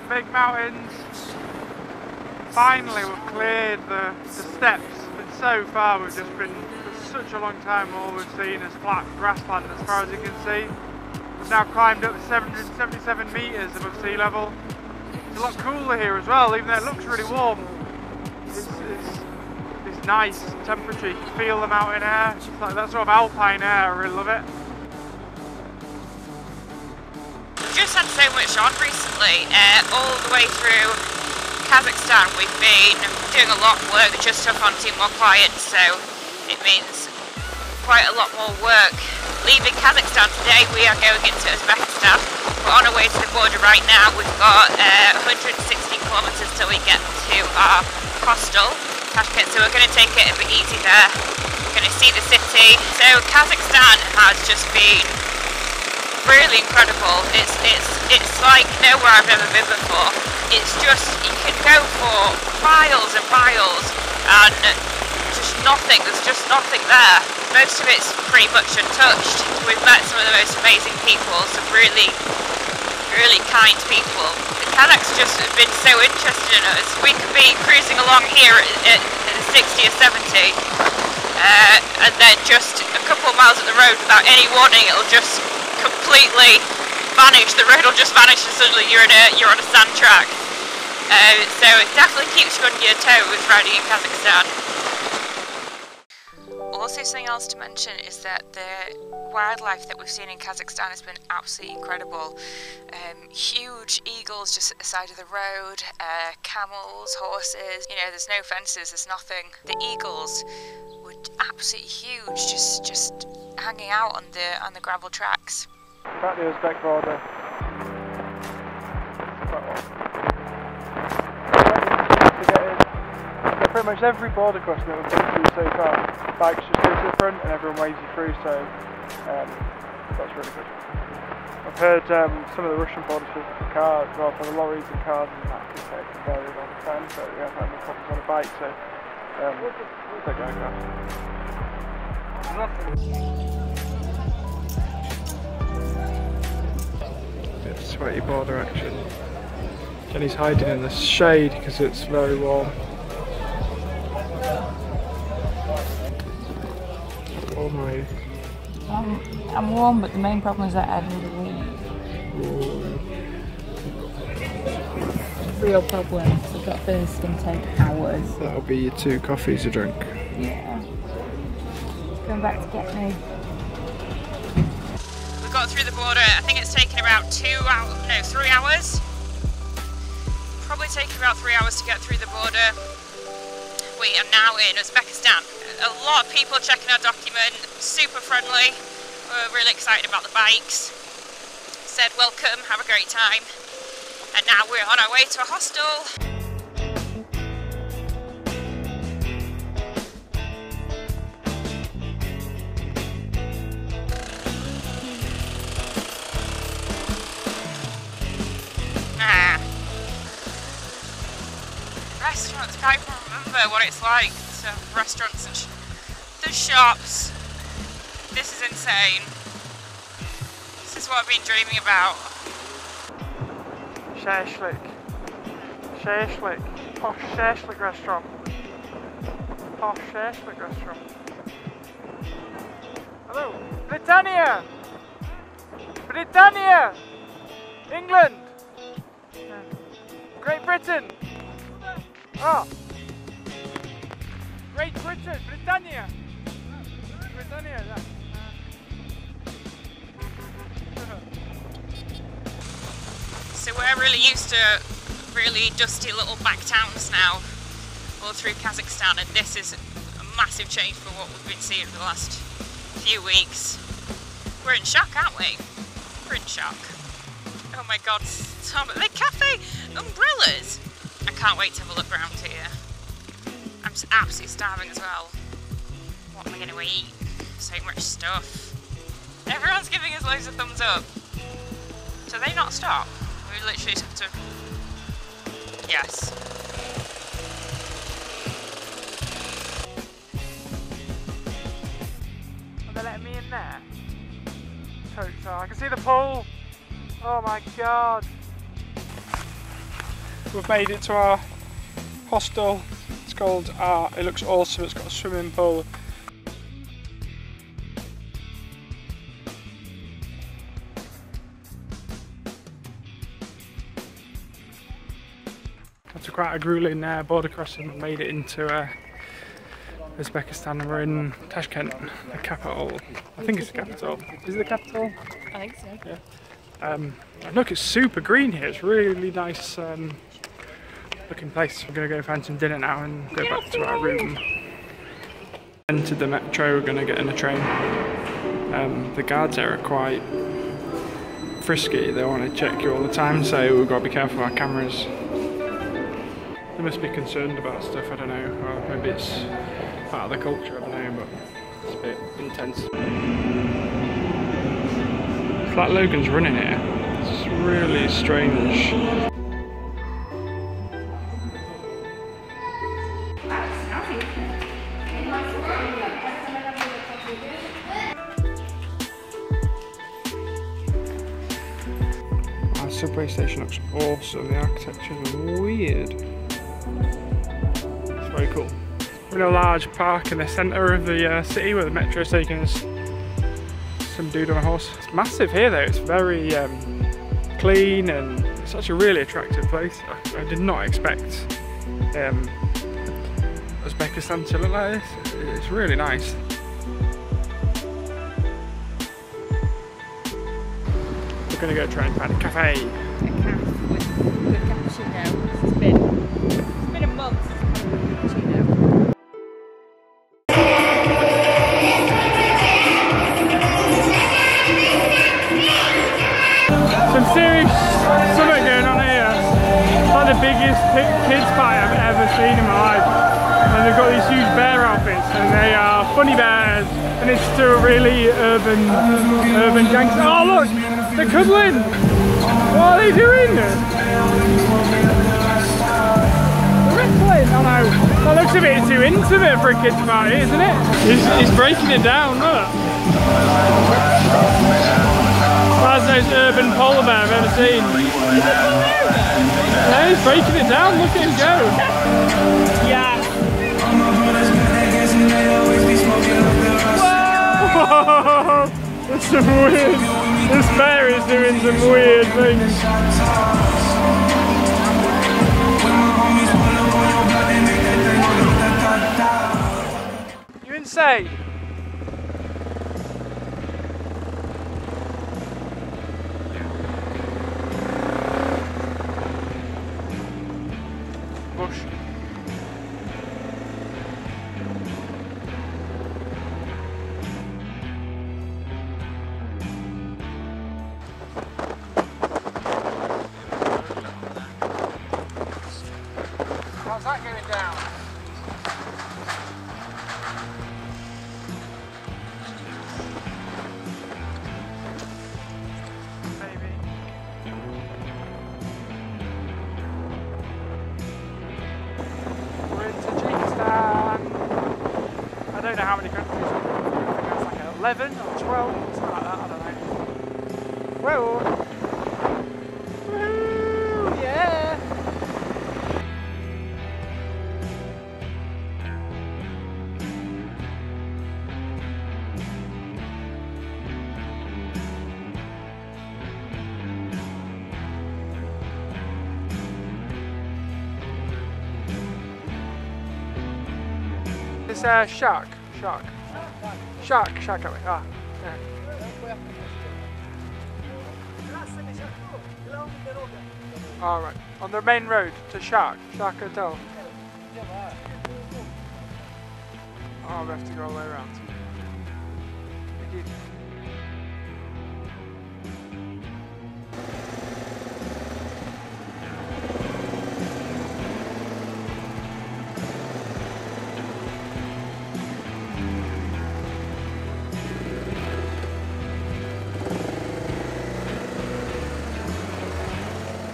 Big mountains. Finally we've cleared the steps. It's been so far, we've just been for such a long time, all we've seen is flat grassland as far as you can see. We've now climbed up to 777 metres above sea level. It's a lot cooler here as well, even though it looks really warm. It's nice temperature, you can feel the mountain air. It's like that sort of alpine air, I really love it. Just had so much on recently, all the way through Kazakhstan we've been doing a lot of work. We just took on 2 more clients, so it means quite a lot more work. Leaving Kazakhstan today, we are going into Uzbekistan. We're on our way to the border right now. We've got 160 kilometres till we get to our hostel, Tashkent, so we're going to take it a bit easy there. We're going to see the city. So Kazakhstan has just been really incredible. It's like nowhere I've ever been before. It's just, you can go for miles and miles and just nothing, there's just nothing there. Most of it's pretty much untouched. We've met some of the most amazing people, some really kind people. The Kazakhs just have been so interested in us. We could be cruising along here at 60 or 70 and then just a couple of miles up the road without any warning, it'll just completely vanish. The road will just vanish and suddenly you're on a sand track. So it definitely keeps you on your toes riding in Kazakhstan. Also, something else to mention is that the wildlife that we've seen in Kazakhstan has been absolutely incredible. Huge eagles just at the side of the road, camels, horses, you know, there's no fences, there's nothing. The eagles were absolutely huge, just hanging out on the gravel tracks. Back the Uzbek border. Pretty much every border crossing that we've been through so far, bikes just go to the front and everyone waves you through, so that's really good. I've heard some of the Russian borders for cars, well, for the lorries and cars and that can take a very long time, so we have had no problems on a bike, so we'll take it across. Bit of sweaty border action. Jenny's hiding in the shade because it's very warm. Warm, are you? I'm warm, but the main problem is that I had really weak. Real problem. We've got first in 10 hours. That'll be your 2 coffees to drink. Yeah. Going back to get me. We got through the border. I think it's taken about 3 hours. Probably taken about 3 hours to get through the border. We are now in Uzbekistan. A lot of people checking our document, super friendly. We're really excited about the bikes. Said welcome, have a great time. And now we're on our way to a hostel. Restaurants, I can't even remember what it's like. So restaurants and the shops. This is insane. This is what I've been dreaming about. Shashlik. Posh shashlik restaurant. Posh shashlik restaurant. Hello, Britannia! Britannia! England! Great Britain! Oh! Great Britain! Britannia! Britannia, yeah. So we're really used to really dusty little back towns now, all through Kazakhstan, and this is a massive change from what we've been seeing for the last few weeks. We're in shock, aren't we? We're in shock. Oh my god, the cafe umbrellas! I can't wait to have a look around here. I'm just absolutely starving as well. What am I going to eat? So much stuff. Everyone's giving us loads of thumbs up. Do they not stop? We literally just have to... Yes. Are they letting me in there? Hope so. I can see the pool. Oh my god. We've made it to our hostel. It's called it looks awesome. It's got a swimming pool. After quite a grueling border crossing, we made it into Uzbekistan, and we're in Tashkent, the capital. I think it's the capital. Is it the capital? I think so. Yeah. And look, it's super green here. It's really nice looking place. We're going to go find some dinner now and go back to our room. Entered the metro, we're going to get in a train. The guards there are quite frisky. They want to check you all the time, so we've got to be careful with our cameras. They must be concerned about stuff, I don't know, or maybe it's part of the culture, I don't know, but it's a bit intense. It's like Logan's running here. It's really strange. Our subway station looks awesome, the architecture is weird. It's very cool. We're in a large park in the centre of the city where the metro is taking us. Some dude on a horse. It's massive here though, it's very clean and it's such a really attractive place. I did not expect Uzbekistan to look like this. It's really nice. We're going to go try and find a cafe. A cafe with good cappuccino. It's been a month since I've had a good cappuccino. Some serious something going on here. It's like the biggest kids party I've ever seen in my life. And they've got these huge bear outfits and they are funny bears and it's to a really urban gangster. Oh look! They're cuddling! What are they doing? They're wrestling! Oh no! That looks a bit too intimate for a kids party, isn't it? He's breaking it down, look! That's the most urban polar bear I've ever seen. Yeah, he's breaking it down, look at him go! Yeah! Whoa! That's some weird... This bear is doing some weird things. You insane? Bush. How's that going down? Maybe. We're in Tajikistan. I don't know how many countries we're in. I think it's like 11 or 12, something like that, I don't know. Whoa! Woohoo! Yeah! It's shark, I mean. Ah, yeah. All right, on the main road to Shark Hotel. Oh, we have to go all the way around. Thank you.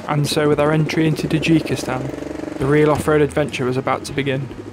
And so with our entry into Tajikistan, the real off-road adventure was about to begin.